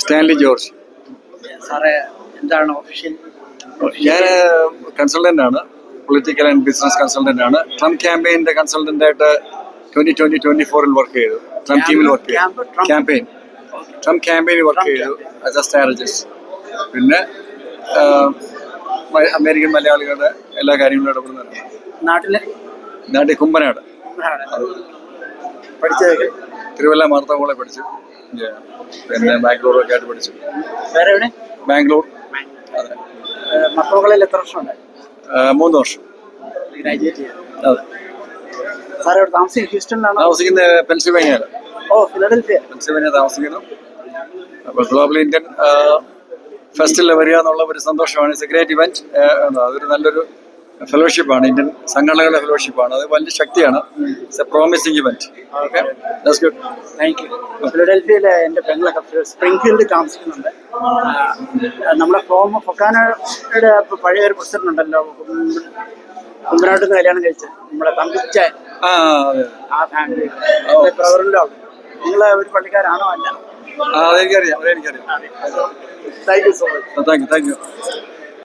Stanley George. എന്താണ് official? ഞാൻ consultant ആണ്, പൊളിറ്റിക്കൽ ആൻഡ് ബിസിനസ് കൺസൾട്ടന്റ് ആണ്. ട്രംപ് ക്യാമ്പയിന്റെ കൺസൾട്ടന്റ് ആയിട്ട് 2024 വർക്ക് ചെയ്തു. ട്രംപ് ടീമിൽ വർക്ക് ചെയ്തു. ട്രംപ് ക്യാമ്പയിനിൽ വർക്ക് ചെയ്തു ആസ് എ സ്ട്രാറ്റജിസ്റ്റ്. പിന്നെ അമേരിക്കൻ മലയാളികളുടെ എല്ലാ കാര്യങ്ങളും ഇടപെടുന്നുണ്ട്. നാട്ടിൽ കുമ്പനാട് പഠിച്ചത് തിരുവല്ല മാർത്ത കോളേജ് പഠിച്ചു. പിന്നെ ബാംഗ്ലൂരൊക്കെ ആയിട്ട് പഠിച്ചു. വേറെ എവിടെ? ബാംഗ്ലൂർ. അതെ. മക്കളെ എത്ര വർഷം ഉണ്ട്? 3 വർഷം. ഗ്രാജുവേറ്റ് ചെയ്തു. അതെ. സാർ ഇവിടെ താമസിക്കുന്നത് ഹ്യൂസ്റ്റണിലാണോ? താമസിക്കുന്നത് പെൻസിൽവേനിയയിലാണ്. ഫിലഡൽഫിയ. പെൻസിൽവേനിയ താമസിക്കുന്നു. അപ്പോൾ ഗ്ലോബൽ ഇന്ത്യൻ ഫെസ്റ്റിൽ വരിക എന്നുള്ള ഒരു സന്തോഷമാണ്. It's a great event. അതൊരു നല്ലൊരു ഫെലോഷിപ്പാണ്, ഇന്ത്യൻ സംഘടനകളുടെ ഫെലോഷിപ്പാണ്. അത് വലിയ ശക്തിയാണ്. It's a promising event. Okay, that's good. Thank you. ഫിലഡൽഫിയയിലെ എൻ്റെ പെങ്ങളൊക്കെ സ്പ്രിംഗ്ഫീൽഡിൽ താമസിക്കുന്നുണ്ട്. നമ്മുടെ ഫൊക്കാനയുടെ പഴയ ഒരു പ്രസിഡന്റ് ഉണ്ടല്ലോ, കുമ്പനാട്ടിൽ നിന്ന് കല്യാണം കഴിച്ച് നമ്മുടെ തമ്പിച്ച ആ ഫാമിലി പ്രവറിലോ. നിങ്ങളെ ഒരു പള്ളിക്കാരാണോ? അല്ല. അതെനിക്കറിയാം. Thank you so much. Thank you.